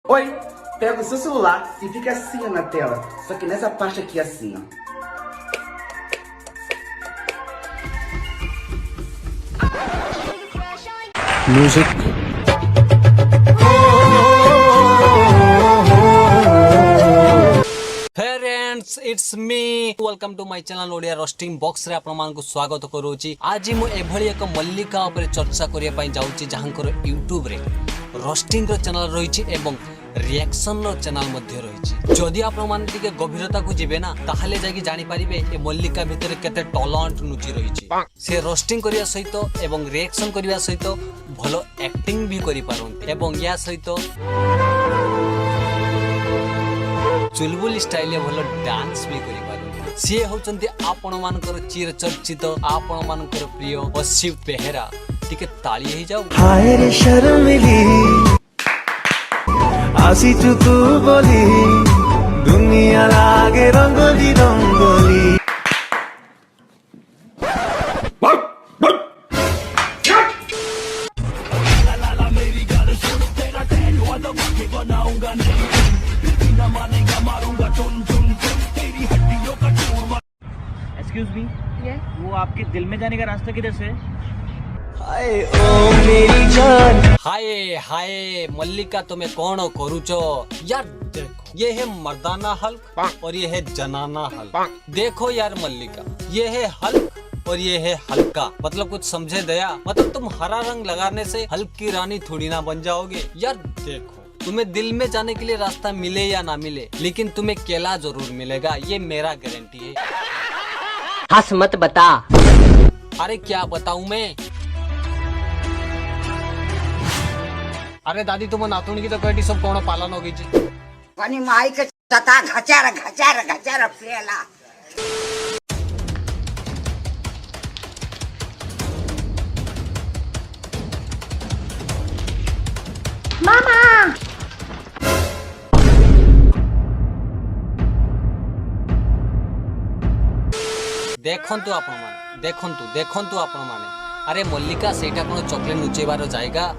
Oi, pega o seu celular e fica assim ó, na tela, só que nessa parte aqui assim, ó. Music. Friends it's me welcome to my channel Odia roasting box रे आपण मानकु स्वागत करूची। आज मु एभली एक मल्लिका ऊपर चर्चा करिया पई जाउची जहांकर YouTube रे रोस्टिंग रो चैनल रहिछि एवं रिएक्शन रो चैनल मध्ये रहिछि। जदि आपण मान टिके गभीरता को जिबे ना ताहाले जाकी जानि परिबे ए मल्लिका भितर केते टैलेंट नुची रहिछि। से रोस्टिंग करिया सहित एवं रिएक्शन करिया सहित भलो एक्टिंग भी करि पारंती एवं या सहित चुलबुल स्टाइल भलो डांस भी करि पारंती। सी होचंती आपण मानकर चिर चर्चित आपण मानकर प्रिय अशिव बेहेरा। टिके ताली हे जाऊ। हाय रे शर्मिली आसी तू बोली दुनिया लागे रंगोली रंगोली। एक्सक्यूज मी, वो आपके दिल में जाने का रास्ता किधर से है? हाय ओ मेरी जान। हाय हाय मल्लिका तुम्हें कौन करूचो यार। देखो ये है मर्दाना हल्क और ये है जनाना हल्क। देखो यार मल्लिका ये है हल्क और ये है हल्का। मतलब कुछ समझे दया। मतलब तुम हरा रंग लगाने से हल्क की रानी थोड़ी ना बन जाओगे यार। देखो तुम्हें दिल में जाने के लिए रास्ता मिले या ना मिले लेकिन तुम्हें केला जरूर मिलेगा, ये मेरा गारंटी है। हंस मत बता। अरे क्या बताऊं मैं। अरे दादी तुम नातुन की तो कटी सब कौन पालन हो गई जी। पानी माई के तता घचार घचार घचार पेला। मामा देखंतु आपण माने देखंतु आपण माने। अरे मल्लिका सेटा कोन चॉकलेट नुचेबार जाएगा।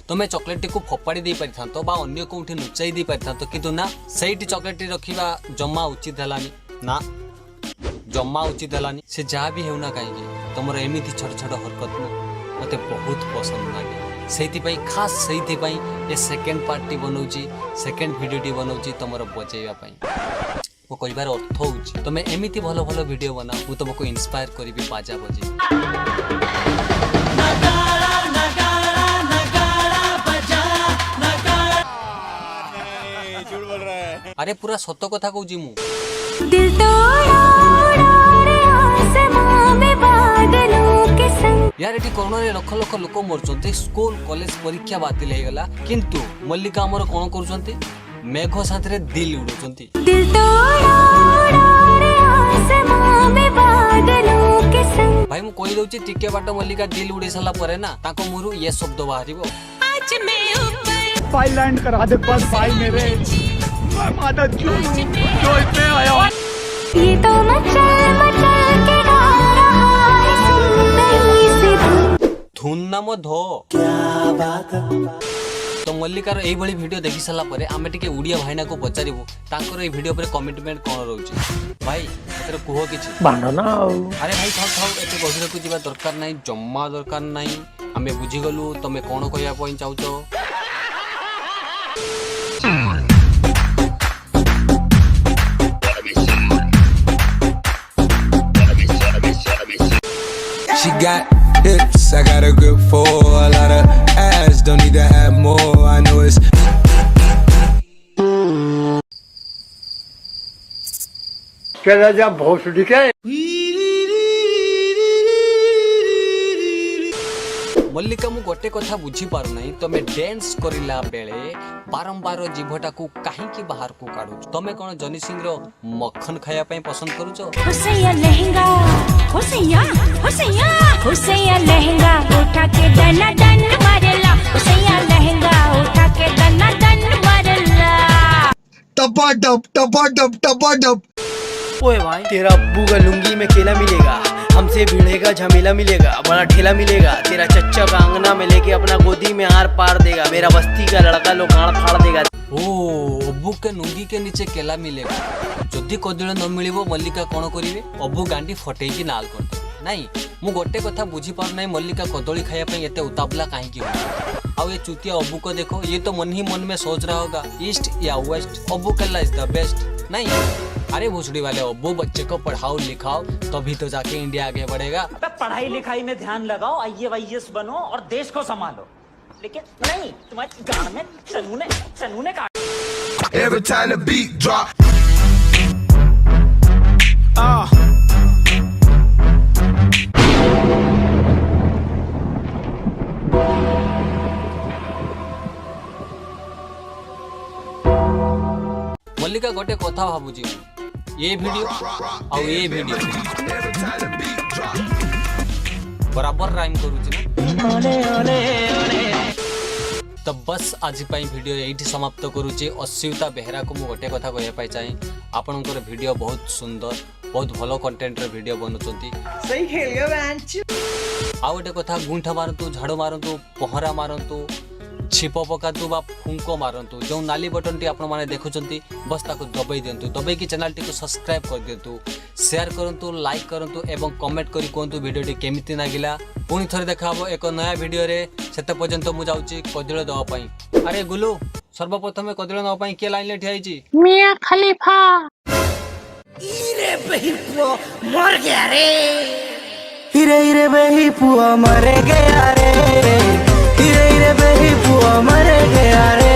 तुम्हें चॉकलेट को फोपाड़ी दे पारिथांतो बा अन्य कोठी नुचाई दे पारिथांतो किंतु ना सेठी चॉकलेट रखिबा जम्मा उचित हलानी ना जम्मा उचित हलानी। से जहाँ भी हेउना काहे तुमर एमिति छोट छोट हरकत मते बहुत पसंद लागे। सेति पई खास सेति पई ए सेकंड पार्टी बनौची सेकंड वीडियोटी बनौची तुमर बचेबा पई। वो कहिबार अर्थ होउची तुमे एमिति भलो भलो वीडियो बना मु तुमको इंस्पायर करिबी बाजा बजे। अरे पूरा सत्य कथा कहूँ मु। दिल यार एटी कोरोना रे लक्ष लक्ष लोक मरचंते स्कूल कॉलेज परीक्षा बातिल हो गला किंतु मल्लिका हमर कोन करूचंती मेघ साथ रे दिल उडुचंती। भाई मु कहि दउची टिके बाट मल्लिका दिल उडे सला परे ना ताको मुरु ये शब्द बाहरिबो। आज मैं ऊपर फाइल लैंड करा दे बस भाई मेरे। माता जो पे आया। ये तो मचल मचल के गा रहा है सुंदरी सी धुन नाम धो। क्या बात तो मल्लिकार एई भली वीडियो देखि सला परे आमे टिके उडिया भाईना को पचारिबो तांकर ए वीडियो पर कमिटमेंट कोन रहउची। भाई एतर कुहो किछि बांधना। अरे भाई थाउ थाउ एते गहिर को जिबा दरकार नाही जम्मा दरकार नाही। आमे बुझी गलु तमे कोन कहिया पई चाहूचो। She got hips, I got a grip for a lot of ass, don't need to have more, I know it's क्या जा भोसड़ी के मल्लिका मु गोटे कथा बुझी पारु नाही तमे डांस करिला बेले बारंबार जीभटा को काहे की बाहर को काढु। तमे कोन जनी सिंह रो मक्खन खाया पई पसंद करूचो। हुसैया लहंगा हुसैया हुसैया हुसैया लहंगा उठा के दना दन मारेला। हुसैया लहंगा उठा के दना दन मारेला। टपा डप टपा डप टपा डप। ओए भाई तेरा अब्बू का लुंगी में केला मिलेगा। हमसे भिड़ेगा झमेला मिलेगा, बड़ा ठेला मिलेगा, तेरा चच्चा का अंगना में लेके अपना गोदी में आर पार देगा, मेरा बस्ती का लड़का लोग गाड़ फाड़ देगा। ओ अब्बू के नुंगी के नीचे केला मिलेगा। जदि कदली न मिलिबो मल्लिका कौन करिवे? अब्बू गांडी फटेकी नाल करते नहीं। मु गोटे कथा बुझी पार नहीं, मल्लिका कदली खाया पे एते उतावला काहे की हो? और ये चुतिया अब्बू को देखो, ये तो मन ही मन में सोच रहा होगा ईस्ट या वेस्ट, अब्बू कल्ला इज द बेस्ट। नहीं अरे भोसड़ी वाले अब्बू, बच्चे को पढ़ाओ लिखाओ तभी तो जाके इंडिया आगे बढ़ेगा। पढ़ाई लिखाई में ध्यान लगाओ, IAS बनो और देश को संभालो, लेकिन नहीं तुम्हारे गांड में चनूने काट। Every time the beat drop. मल्लिका गोटे कथा भाबुजी, ये वीडियो और ये वीडियो बराबर राइम करूची ना। तो बस आज वीडियो यही समाप्त करुचे। अश्विता बेहरा को मु गोटे कथा कहवाई चाहे, आपनकर वीडियो बहुत सुंदर, बहुत भलो कंटेंट रे वीडियो बनउचंती। सही खेल गया बेंच। आ गोटे कथा गुंठा मारंतु, झाड़ू मारंतु, पहरा मारंतु, छिप पकातु बा फुंको मारंतु, जो नाली बटन टी आपण माने देखुचंती बस ताको दबाई दियंतु। दबाई की चैनल टी को सब्सक्राइब कर दियंतु, शेयर करंतु, लाइक करंतु एवं कमेंट करी कोंतु वीडियो टी केमिति लागिला। पुणी थरे देखा हबो एक नया वीडियो रे। सेते पर्यंत मु जाउची कदिलो दवा पई। अरे गुलू, सर्वप्रथम कदिलो दवा पई के लाइन ले ठियाईची? मियां खलीफा। इरे बही पुआ मर गया रे। हिरे हिरे बही पुआ मर गया रे, हिरे हिरे बही पुआ मर गया रे।